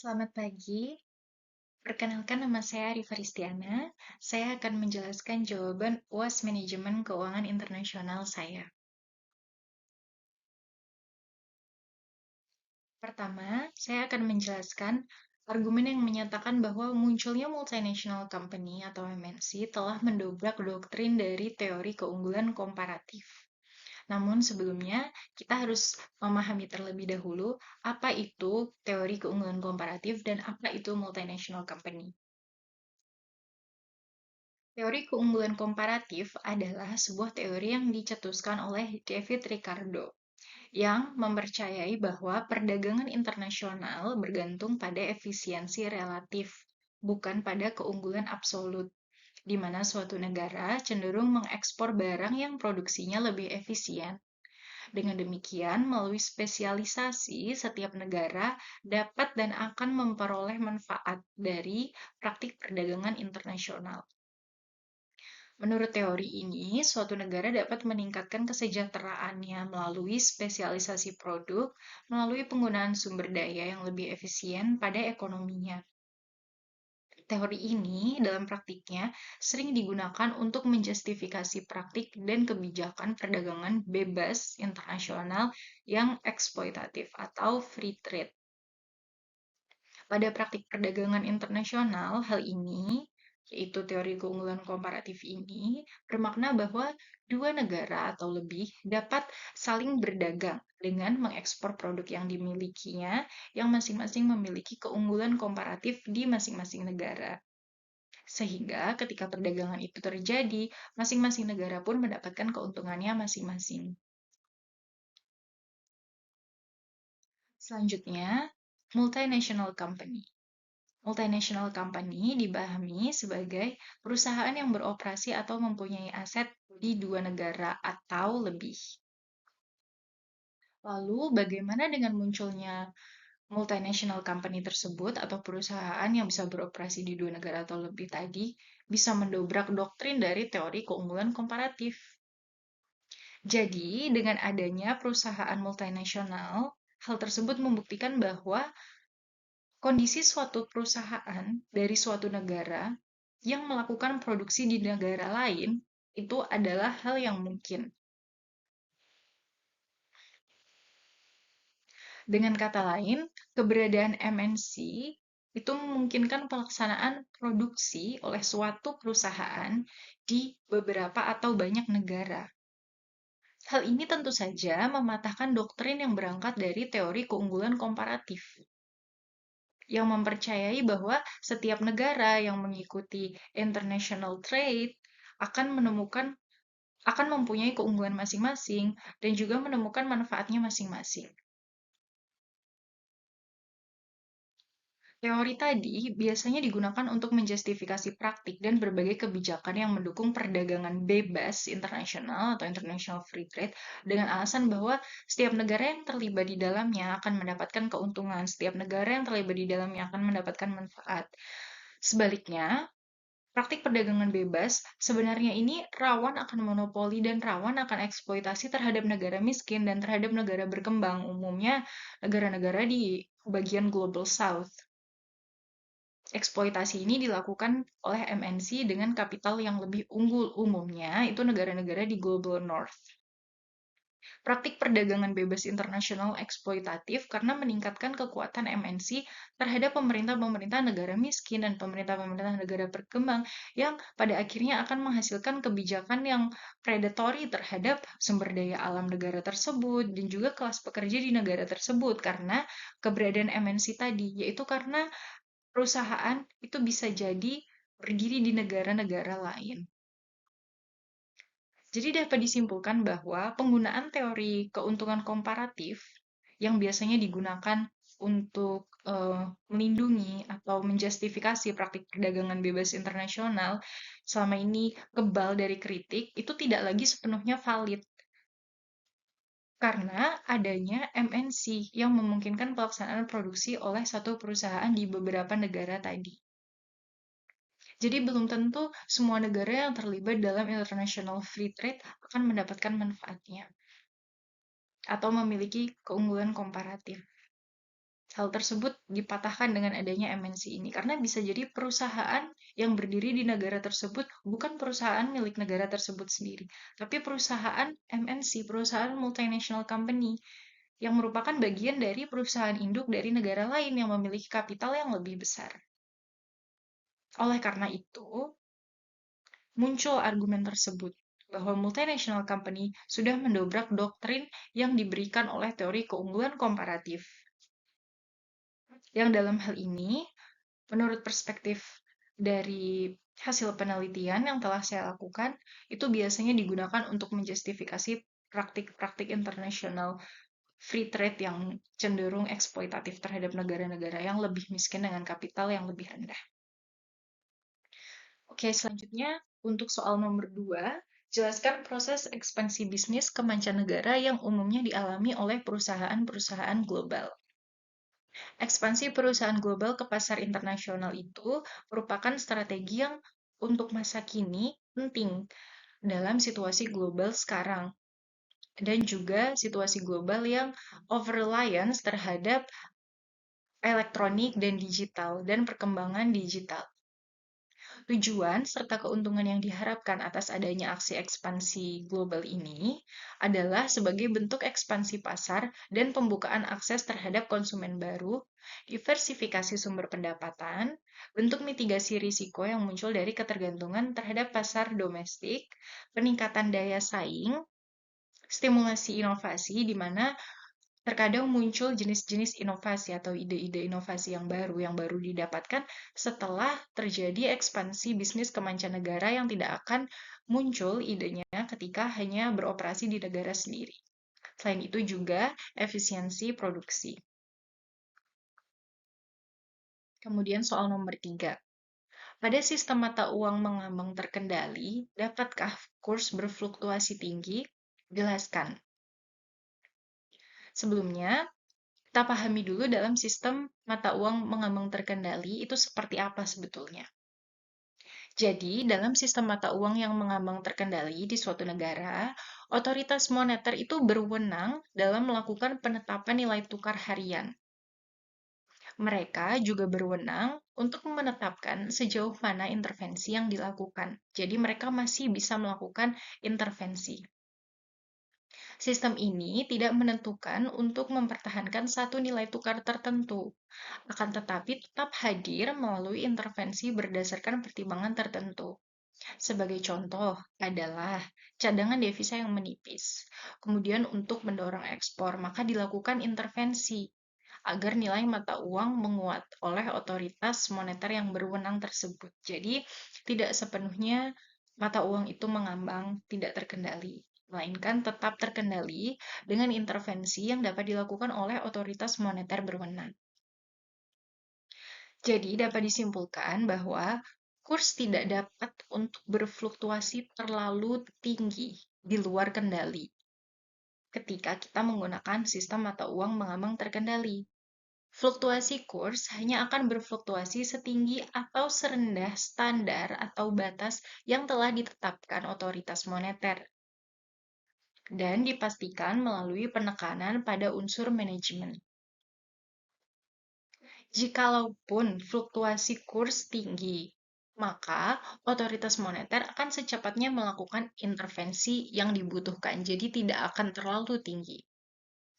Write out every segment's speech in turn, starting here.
Selamat pagi, perkenalkan nama saya Rifa Ristiana. Saya akan menjelaskan jawaban UAS Manajemen Keuangan Internasional saya. Pertama, saya akan menjelaskan argumen yang menyatakan bahwa munculnya multinational company atau MNC telah mendobrak doktrin dari teori keunggulan komparatif. Namun sebelumnya, kita harus memahami terlebih dahulu apa itu teori keunggulan komparatif dan apa itu multinational company. Teori keunggulan komparatif adalah sebuah teori yang dicetuskan oleh David Ricardo, yang mempercayai bahwa perdagangan internasional bergantung pada efisiensi relatif, bukan pada keunggulan absolut, di mana suatu negara cenderung mengekspor barang yang produksinya lebih efisien. Dengan demikian, melalui spesialisasi, setiap negara dapat dan akan memperoleh manfaat dari praktik perdagangan internasional. Menurut teori ini, suatu negara dapat meningkatkan kesejahteraannya melalui spesialisasi produk, melalui penggunaan sumber daya yang lebih efisien pada ekonominya. Teori ini, dalam praktiknya, sering digunakan untuk menjustifikasi praktik dan kebijakan perdagangan bebas internasional yang eksploitatif atau free trade. Pada praktik perdagangan internasional, hal ini, yaitu teori keunggulan komparatif ini, bermakna bahwa dua negara atau lebih dapat saling berdagang dengan mengekspor produk yang dimilikinya, yang masing-masing memiliki keunggulan komparatif di masing-masing negara. Sehingga ketika perdagangan itu terjadi, masing-masing negara pun mendapatkan keuntungannya masing-masing. Selanjutnya, multinational company. Multinational company dipahami sebagai perusahaan yang beroperasi atau mempunyai aset di dua negara atau lebih. Lalu, bagaimana dengan munculnya multinational company tersebut atau perusahaan yang bisa beroperasi di dua negara atau lebih tadi bisa mendobrak doktrin dari teori keunggulan komparatif? Jadi, dengan adanya perusahaan multinasional, hal tersebut membuktikan bahwa kondisi suatu perusahaan dari suatu negara yang melakukan produksi di negara lain itu adalah hal yang mungkin. Dengan kata lain, keberadaan MNC itu memungkinkan pelaksanaan produksi oleh suatu perusahaan di beberapa atau banyak negara. Hal ini tentu saja mematahkan doktrin yang berangkat dari teori keunggulan komparatif, yang mempercayai bahwa setiap negara yang mengikuti international trade akan mempunyai keunggulan masing-masing dan juga menemukan manfaatnya masing-masing. Teori tadi biasanya digunakan untuk menjustifikasi praktik dan berbagai kebijakan yang mendukung perdagangan bebas internasional atau international free trade dengan alasan bahwa setiap negara yang terlibat di dalamnya akan mendapatkan keuntungan, setiap negara yang terlibat di dalamnya akan mendapatkan manfaat. Sebaliknya, praktik perdagangan bebas sebenarnya ini rawan akan monopoli dan rawan akan eksploitasi terhadap negara miskin dan terhadap negara berkembang, umumnya negara-negara di bagian Global South. Eksploitasi ini dilakukan oleh MNC dengan kapital yang lebih unggul, umumnya itu negara-negara di Global North. Praktik perdagangan bebas internasional eksploitatif karena meningkatkan kekuatan MNC terhadap pemerintah-pemerintah negara miskin dan pemerintah-pemerintah negara berkembang yang pada akhirnya akan menghasilkan kebijakan yang predatory terhadap sumber daya alam negara tersebut dan juga kelas pekerja di negara tersebut karena keberadaan MNC tadi, yaitu karena perusahaan itu bisa jadi berdiri di negara-negara lain. Jadi dapat disimpulkan bahwa penggunaan teori keuntungan komparatif yang biasanya digunakan untuk melindungi atau menjustifikasi praktik perdagangan bebas internasional selama ini kebal dari kritik itu tidak lagi sepenuhnya valid karena adanya MNC yang memungkinkan pelaksanaan produksi oleh satu perusahaan di beberapa negara tadi. Jadi belum tentu semua negara yang terlibat dalam international free trade akan mendapatkan manfaatnya atau memiliki keunggulan komparatif. Hal tersebut dipatahkan dengan adanya MNC ini, karena bisa jadi perusahaan yang berdiri di negara tersebut bukan perusahaan milik negara tersebut sendiri, tapi perusahaan MNC, perusahaan multinational company, yang merupakan bagian dari perusahaan induk dari negara lain yang memiliki kapital yang lebih besar. Oleh karena itu, muncul argumen tersebut bahwa multinational company sudah mendobrak doktrin yang diberikan oleh teori keunggulan komparatif. Yang dalam hal ini, menurut perspektif dari hasil penelitian yang telah saya lakukan, itu biasanya digunakan untuk menjustifikasi praktik-praktik internasional free trade yang cenderung eksploitatif terhadap negara-negara yang lebih miskin dengan kapital yang lebih rendah. Oke, selanjutnya untuk soal nomor 2, jelaskan proses ekspansi bisnis ke mancanegara yang umumnya dialami oleh perusahaan-perusahaan global. Ekspansi perusahaan global ke pasar internasional itu merupakan strategi yang untuk masa kini penting dalam situasi global sekarang, dan juga situasi global yang over-reliance terhadap elektronik dan digital dan perkembangan digital. Tujuan serta keuntungan yang diharapkan atas adanya aksi ekspansi global ini adalah sebagai bentuk ekspansi pasar dan pembukaan akses terhadap konsumen baru, diversifikasi sumber pendapatan, bentuk mitigasi risiko yang muncul dari ketergantungan terhadap pasar domestik, peningkatan daya saing, stimulasi inovasi di mana terkadang muncul jenis-jenis inovasi atau ide-ide inovasi yang baru didapatkan setelah terjadi ekspansi bisnis ke mancanegara yang tidak akan muncul idenya ketika hanya beroperasi di negara sendiri. Selain itu juga efisiensi produksi. Kemudian soal nomor 3. Pada sistem mata uang mengambang terkendali, dapatkah kurs berfluktuasi tinggi? Jelaskan. Sebelumnya, kita pahami dulu dalam sistem mata uang mengambang terkendali itu seperti apa sebetulnya. Jadi, dalam sistem mata uang yang mengambang terkendali di suatu negara, otoritas moneter itu berwenang dalam melakukan penetapan nilai tukar harian. Mereka juga berwenang untuk menetapkan sejauh mana intervensi yang dilakukan. Jadi, mereka masih bisa melakukan intervensi. Sistem ini tidak menentukan untuk mempertahankan satu nilai tukar tertentu, akan tetapi tetap hadir melalui intervensi berdasarkan pertimbangan tertentu. Sebagai contoh adalah cadangan devisa yang menipis. Kemudian untuk mendorong ekspor, maka dilakukan intervensi agar nilai mata uang menguat oleh otoritas moneter yang berwenang tersebut. Jadi, tidak sepenuhnya mata uang itu mengambang tidak terkendali, melainkan tetap terkendali dengan intervensi yang dapat dilakukan oleh otoritas moneter berwenang. Jadi, dapat disimpulkan bahwa kurs tidak dapat untuk berfluktuasi terlalu tinggi di luar kendali ketika kita menggunakan sistem mata uang mengambang terkendali. Fluktuasi kurs hanya akan berfluktuasi setinggi atau serendah standar atau batas yang telah ditetapkan otoritas moneter dan dipastikan melalui penekanan pada unsur manajemen. Jikalaupun fluktuasi kurs tinggi, maka otoritas moneter akan secepatnya melakukan intervensi yang dibutuhkan, jadi tidak akan terlalu tinggi.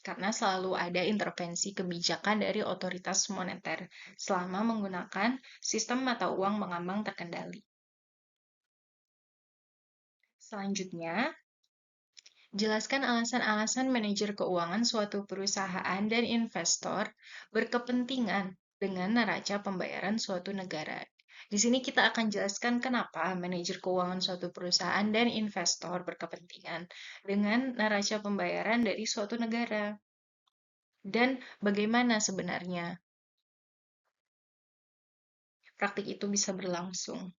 Karena selalu ada intervensi kebijakan dari otoritas moneter selama menggunakan sistem mata uang mengambang terkendali. Selanjutnya, jelaskan alasan-alasan manajer keuangan suatu perusahaan dan investor berkepentingan dengan neraca pembayaran suatu negara. Di sini kita akan jelaskan kenapa manajer keuangan suatu perusahaan dan investor berkepentingan dengan neraca pembayaran dari suatu negara. Dan bagaimana sebenarnya praktik itu bisa berlangsung.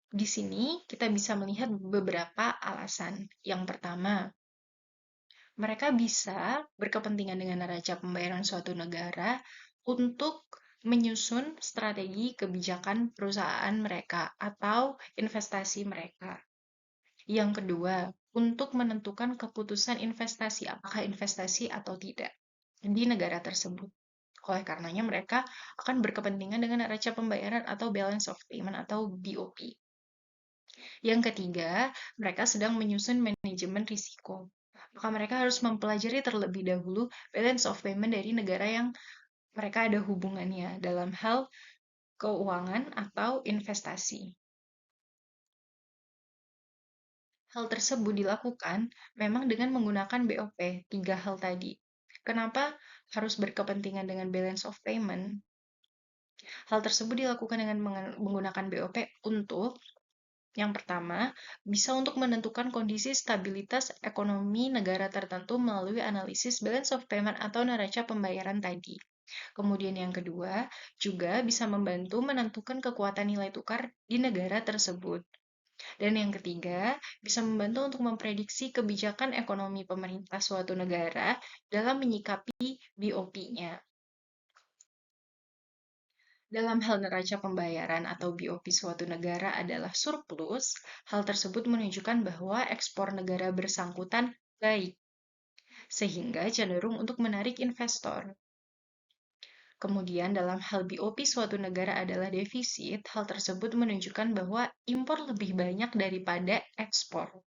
Di sini kita bisa melihat beberapa alasan. Yang pertama, mereka bisa berkepentingan dengan neraca pembayaran suatu negara untuk menyusun strategi kebijakan perusahaan mereka atau investasi mereka. Yang kedua, untuk menentukan keputusan investasi, apakah investasi atau tidak di negara tersebut. Oleh karenanya mereka akan berkepentingan dengan neraca pembayaran atau balance of payment atau BOP. Yang ketiga, mereka sedang menyusun manajemen risiko. Maka mereka harus mempelajari terlebih dahulu balance of payment dari negara yang mereka ada hubungannya dalam hal keuangan atau investasi. Hal tersebut dilakukan memang dengan menggunakan BOP, tiga hal tadi. Kenapa harus berkepentingan dengan balance of payment? Hal tersebut dilakukan dengan menggunakan BOP untuk yang pertama, bisa untuk menentukan kondisi stabilitas ekonomi negara tertentu melalui analisis balance of payment atau neraca pembayaran tadi. Kemudian yang kedua, juga bisa membantu menentukan kekuatan nilai tukar di negara tersebut. Dan yang ketiga, bisa membantu untuk memprediksi kebijakan ekonomi pemerintah suatu negara dalam menyikapi BOP-nya. Dalam hal neraca pembayaran atau BOP suatu negara adalah surplus, hal tersebut menunjukkan bahwa ekspor negara bersangkutan baik, sehingga cenderung untuk menarik investor. Kemudian dalam hal BOP suatu negara adalah defisit, hal tersebut menunjukkan bahwa impor lebih banyak daripada ekspor,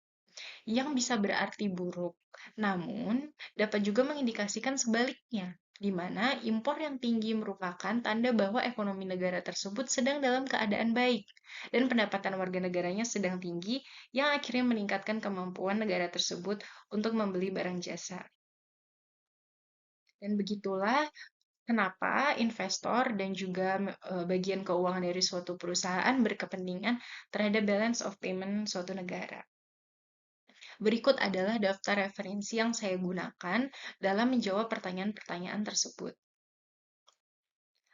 yang bisa berarti buruk. Namun, dapat juga mengindikasikan sebaliknya, di mana impor yang tinggi merupakan tanda bahwa ekonomi negara tersebut sedang dalam keadaan baik, dan pendapatan warga negaranya sedang tinggi, yang akhirnya meningkatkan kemampuan negara tersebut untuk membeli barang jasa. Dan begitulah kenapa investor dan juga bagian keuangan dari suatu perusahaan berkepentingan terhadap balance of payment suatu negara. Berikut adalah daftar referensi yang saya gunakan dalam menjawab pertanyaan-pertanyaan tersebut.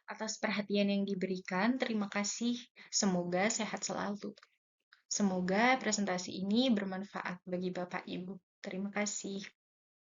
Atas perhatian yang diberikan, terima kasih. Semoga sehat selalu. Semoga presentasi ini bermanfaat bagi Bapak Ibu. Terima kasih.